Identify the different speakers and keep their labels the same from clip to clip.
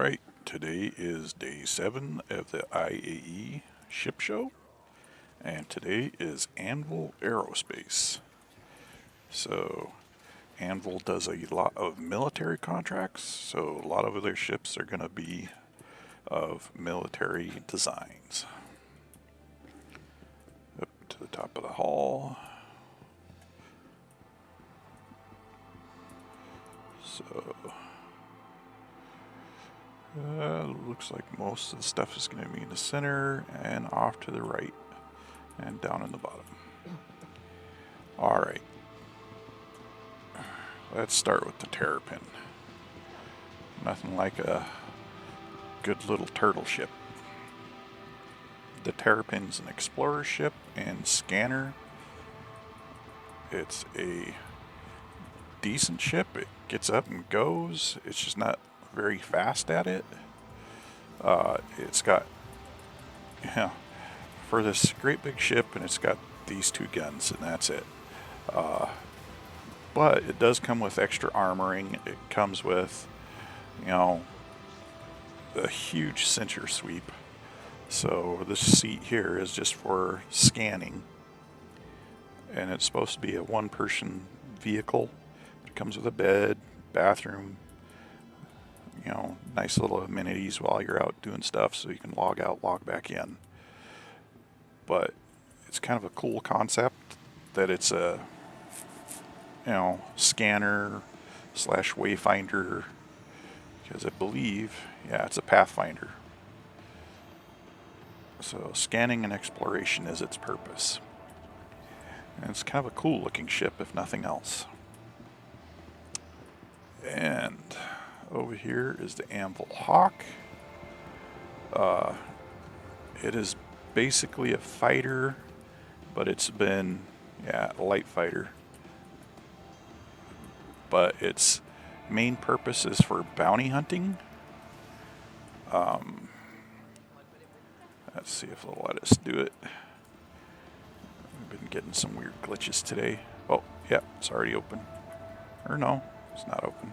Speaker 1: Alright, today is day 7 of the IAE ship show, and today is ANVIL Aerospace. So, ANVIL does a lot of military contracts, so a lot of their ships are going to be of military designs. Up to the top of the hall. So, looks like most of the stuff is going to be in the center and off to the right and down in the bottom. Alright, let's start with the terrapin. Nothing like a good little turtle ship. The terrapin's an explorer ship and scanner. It's a decent ship. It gets up and goes. It's just not very fast at it. It's got, for this great big ship, and it's got these 2 guns, and that's it. But it does come with extra armoring. It comes with, a huge center sweep. So this seat here is just for scanning, and it's supposed to be a 1-person vehicle. It comes with a bed, bathroom, nice little amenities while you're out doing stuff, so you can log out, log back in. But it's kind of a cool concept that it's a, scanner / wayfinder, because I believe, it's a pathfinder. So scanning and exploration is its purpose. And it's kind of a cool looking ship, if nothing else. And over here is the ANVIL Hawk. It is basically a fighter, but it's been, a light fighter. But its main purpose is for bounty hunting. Let's see if they'll let us do it. We've been getting some weird glitches today. Oh, yeah, it's already open. Or no, it's not open.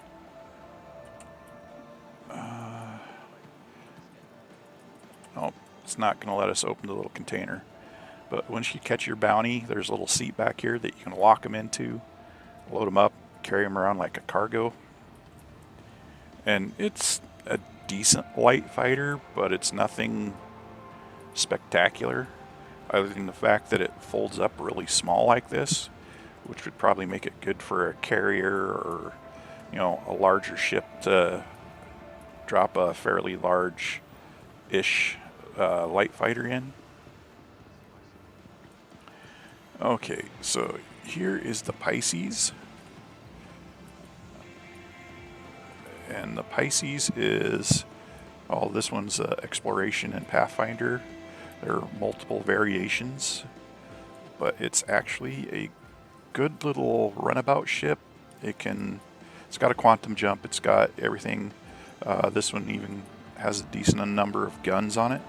Speaker 1: No, it's not going to let us open the little container. But once you catch your bounty, there's a little seat back here that you can lock them into, load them up, carry them around like a cargo. And it's a decent light fighter, but it's nothing spectacular, other than the fact that it folds up really small like this, which would probably make it good for a carrier or, a larger ship to drop a fairly large-ish light fighter in. Okay, so here is the Pisces. And the Pisces is, this one's exploration and pathfinder. There are multiple variations, but it's actually a good little runabout ship. It's got a quantum jump. It's got everything. This one even has a decent number of guns on it,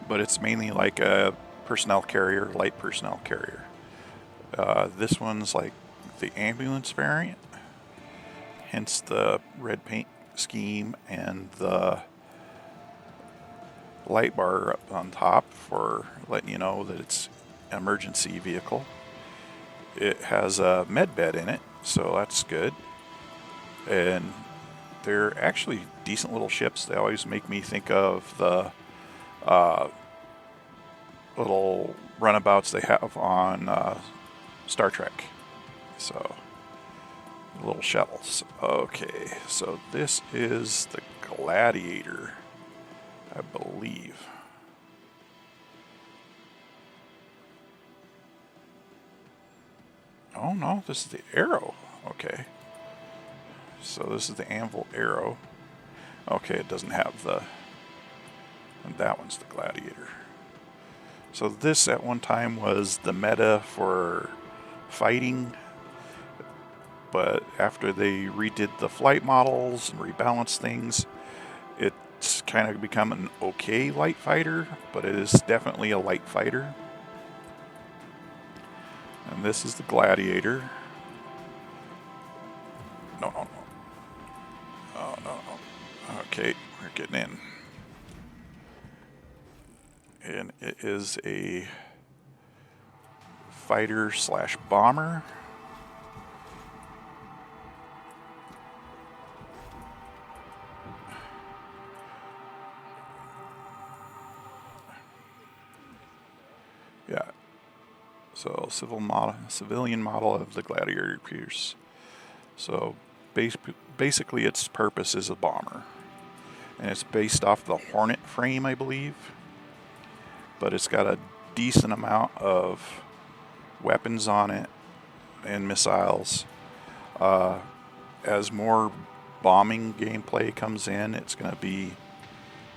Speaker 1: but it's mainly like a personnel carrier, light personnel carrier. This one's like the ambulance variant, hence the red paint scheme and the light bar up on top for letting you know that it's an emergency vehicle. It has a med bed in it, so that's good. And they're actually decent little ships. They always make me think of the little runabouts they have on Star Trek. So, little shuttles. Okay, so this is the Gladiator, I believe. Oh no, this is the Arrow. Okay. So this is the ANVIL Arrow. Okay, it doesn't have the... And that one's the Gladiator. So this at one time was the meta for fighting, but after they redid the flight models and rebalanced things, it's kind of become an okay light fighter, but it is definitely a light fighter. And this is the Gladiator. No. Oh, no. Okay, we're getting in. And it is a fighter slash bomber. Yeah. So civilian model of the Gladiator Pierce. So basically its purpose is a bomber. And it's based off the Hornet frame, I believe. But it's got a decent amount of weapons on it and missiles. As more bombing gameplay comes in, it's going to be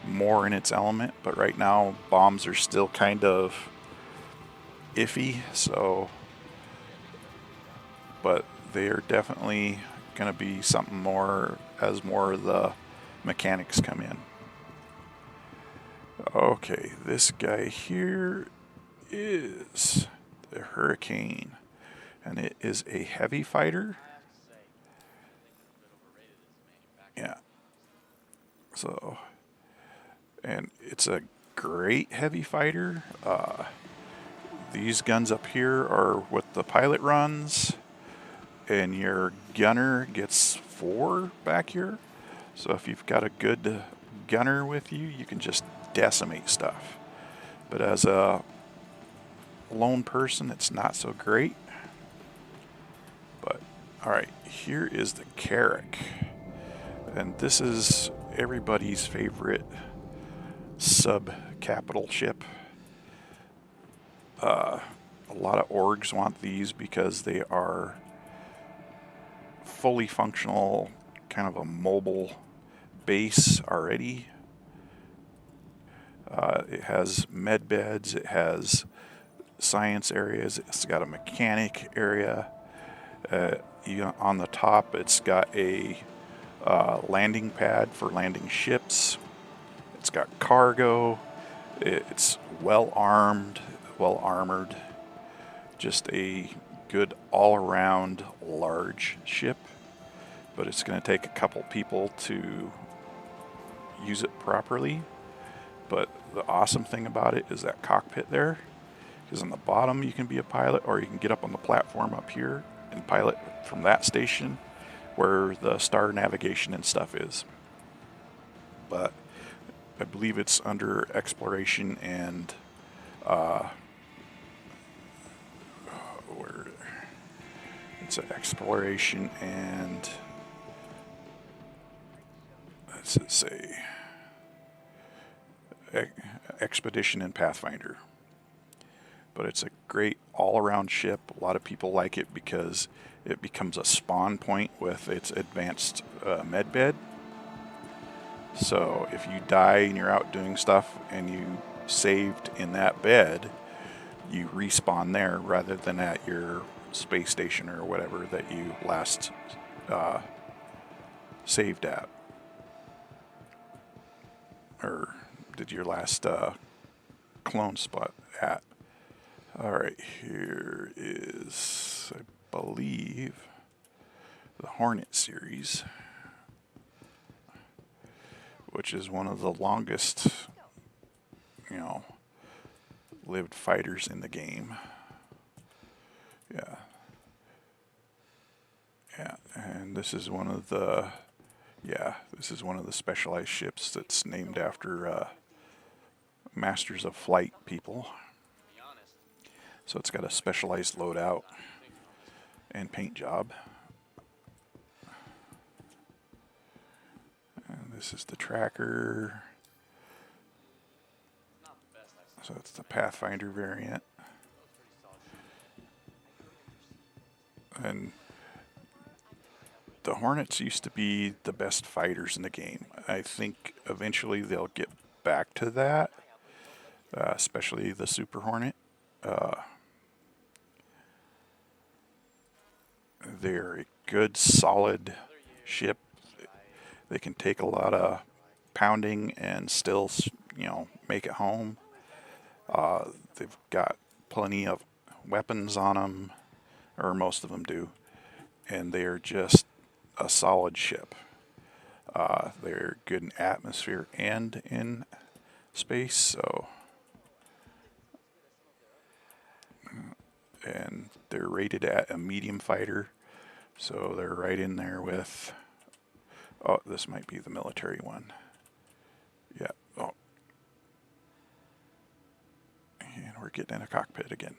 Speaker 1: more in its element. But right now, bombs are still kind of iffy. But they are definitely going to be something more as more of the mechanics come in. Okay, this guy here is the Hurricane, and it is a heavy fighter. Yeah. So, and it's a great heavy fighter. These guns up here are what the pilot runs, and your gunner gets 4 back here. So if you've got a good gunner with you, you can just decimate stuff. But as a lone person, it's not so great. But all right, here is the Carrack, and this is everybody's favorite sub-capital ship. A lot of orgs want these because they are fully functional, kind of a mobile base already. It has med beds, it has science areas, it's got a mechanic area. On the top, it's got a landing pad for landing ships. It's got cargo. It's well armed, well armored. Just a good all-around large ship. But it's going to take a couple people to use it properly. But the awesome thing about it is that cockpit there. Because on the bottom you can be a pilot, or you can get up on the platform up here and pilot from that station where the star navigation and stuff is. But I believe it's under exploration and where it's an exploration and let's say expedition and Pathfinder. But it's a great all-around ship. A lot of people like it because it becomes a spawn point with its advanced med bed. So if you die and you're out doing stuff and you saved in that bed, you respawn there rather than at your space station or whatever that you last saved at. Or did your last clone spot at. Alright, here is, I believe, the Hornet series, which is one of the longest, lived fighters in the game. Yeah. Yeah, and this is one of the, specialized ships that's named after Masters of Flight people. So it's got a specialized loadout and paint job. And this is the tracker. So it's the Pathfinder variant. And the Hornets used to be the best fighters in the game. I think eventually they'll get back to that, especially the Super Hornet. They're a good, solid ship. They can take a lot of pounding and still, make it home. They've got plenty of weapons on them, or most of them do, and they are just a solid ship. They're good in atmosphere and in space, so, and they're rated at a medium fighter, so they're right in there with, oh, this might be the military one. Yeah, oh. And we're getting in a cockpit again.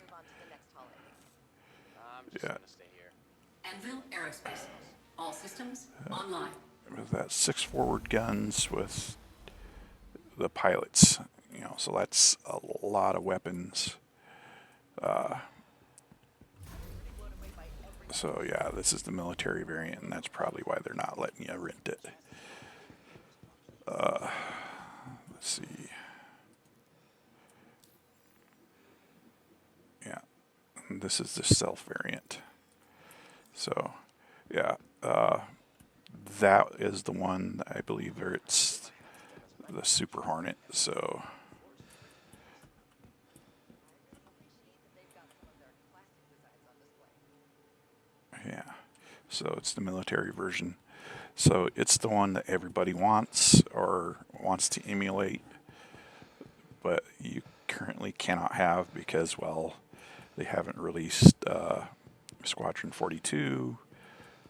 Speaker 1: Yeah.
Speaker 2: ANVIL Aerospace. All systems online.
Speaker 1: With that 6 forward guns with the pilots, you know, so that's a lot of weapons. So yeah, this is the military variant, and that's probably why they're not letting you rent it. Let's see. Yeah, and this is the stealth variant. So yeah, that is the one I believe it's the Super Hornet. So yeah, so it's the military version. So it's the one that everybody wants or wants to emulate, but you currently cannot have because, well, they haven't released Squadron 42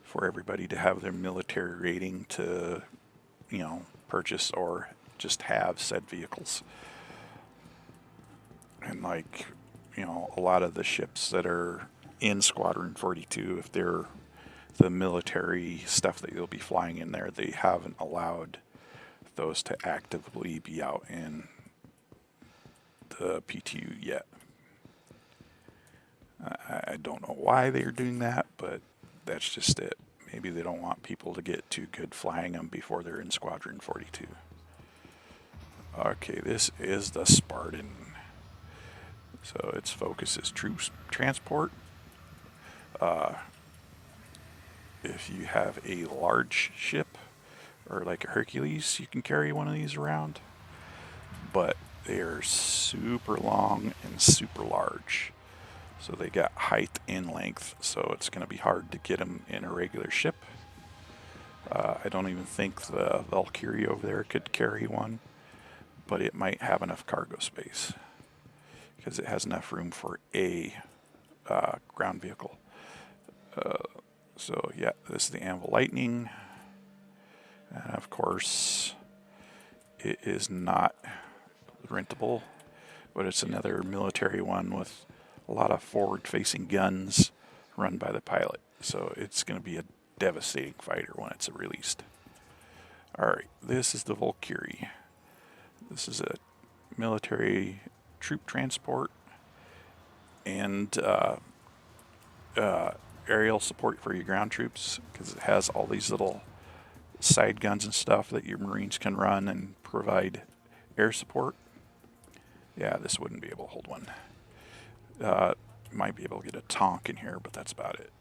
Speaker 1: for everybody to have their military rating to, you know, purchase or just have said vehicles. And like, you know, a lot of the ships that are in Squadron 42, if they're the military stuff that you'll be flying in there, they haven't allowed those to actively be out in the PTU yet. I don't know why they're doing that, but that's just it. Maybe they don't want people to get too good flying them before they're in Squadron 42. Okay, this is the Spartan. So its focus is troops transport. If you have a large ship, or like a Hercules, you can carry one of these around. But they are super long and super large. So they got height and length, so it's going to be hard to get them in a regular ship. I don't even think the Valkyrie over there could carry one, but it might have enough cargo space because it has enough room for a ground vehicle. So yeah, this is the Anvil Lightning, and of course it is not rentable, but it's another military one with a lot of forward-facing guns run by the pilot. So it's going to be a devastating fighter when it's released. Alright, this is the Valkyrie. This is a military troop transport and aerial support for your ground troops, because it has all these little side guns and stuff that your Marines can run and provide air support. Yeah, this wouldn't be able to hold one. Might be able to get a Tonk in here, but that's about it.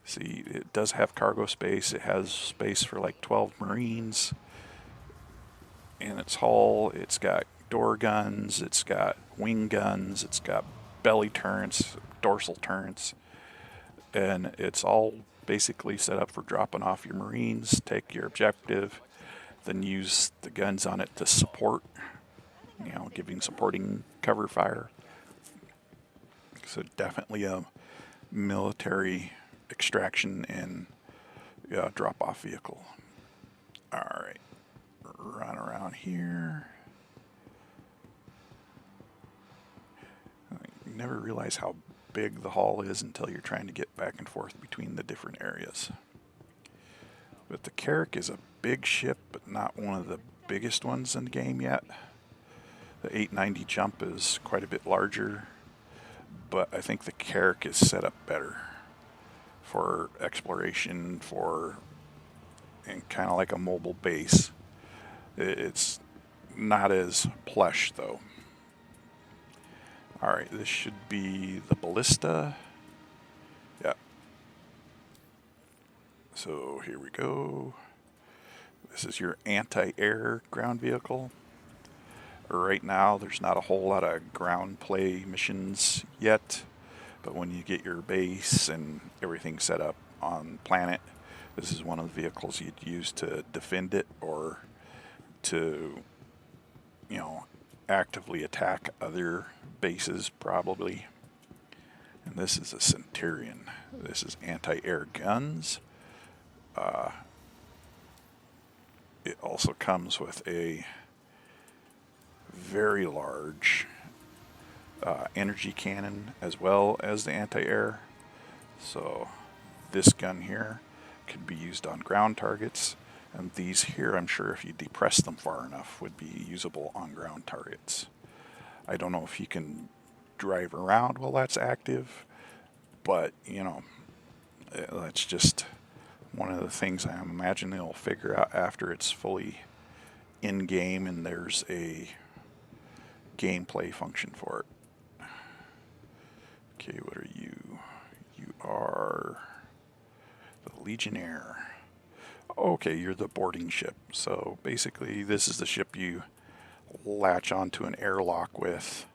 Speaker 1: See, it does have cargo space. It has space for like 12 Marines in its hull. It's got door guns. It's got wing guns. It's got belly turrets, dorsal turrets. And it's all basically set up for dropping off your Marines, take your objective, then use the guns on it to support, you know, giving supporting cover fire. So definitely a military extraction and drop-off vehicle. Alright, run around here. You never realize how big the hull is until you're trying to get back and forth between the different areas. But the Carrack is a big ship, but not one of the biggest ones in the game yet. The 890 jump is quite a bit larger, but I think the Carrack is set up better for exploration, and kind of like a mobile base. It's not as plush though. Alright, this should be the Ballista. Yeah. So here we go. This is your anti-air ground vehicle. Right now, there's not a whole lot of ground play missions yet, but when you get your base and everything set up on planet, This is one of the vehicles you'd use to defend it or to, you know, actively attack other bases probably. And this is a Centurion. This is anti-air guns. It also comes with a very large energy cannon as well as the anti-air. So this gun here could be used on ground targets, and these here, I'm sure if you depress them far enough, would be usable on ground targets. I don't know if you can drive around while that's active, but you know, that's just one of the things I imagine they'll figure out after it's fully in game and there's a gameplay function for it. Okay, what are you? You are the Legionnaire. Okay, you're the boarding ship. So basically, this is the ship you latch onto an airlock with,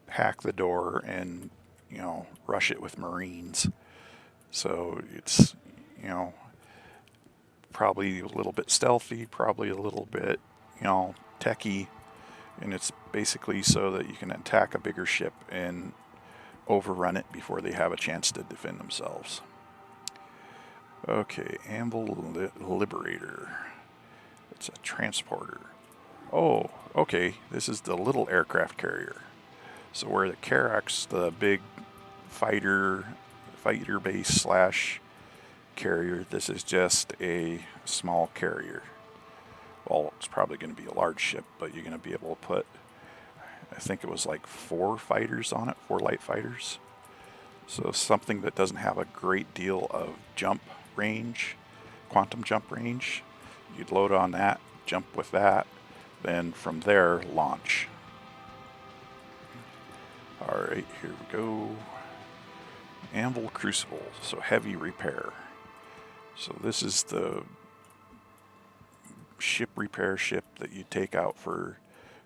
Speaker 1: hack the door, and, you know, rush it with Marines. So it's, you know, probably a little bit stealthy, probably a little bit, you know, techy, and it's basically so that you can attack a bigger ship and overrun it before they have a chance to defend themselves. Okay, ANVIL Liberator. It's a transporter. Oh, okay, this is the little aircraft carrier. So where the Carrack's the big fighter base slash carrier, this is just a small carrier. Well, it's probably going to be a large ship, but you're going to be able to put, I think it was like 4 fighters on it, 4 light fighters. So something that doesn't have a great deal of jump range, quantum jump range. You'd load on that, jump with that, then from there launch. Alright, here we go. ANVIL Crucible, so heavy repair. So this is the ship repair ship that you take out for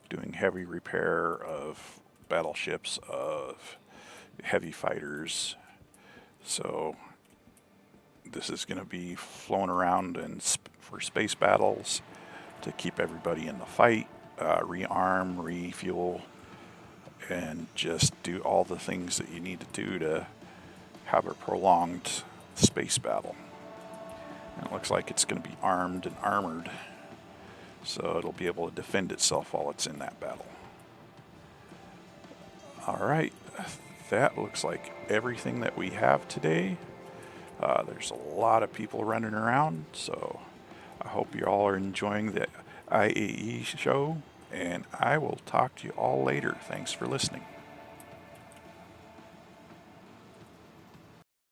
Speaker 1: doing heavy repair of battleships, of heavy fighters. So this is going to be flown around for space battles to keep everybody in the fight, rearm, refuel, and just do all the things that you need to do to have a prolonged space battle. And it looks like it's going to be armed and armored, so it'll be able to defend itself while it's in that battle. Alright, that looks like everything that we have today. There's a lot of people running around, so I hope you all are enjoying the IAE show, and I will talk to you all later. Thanks for listening.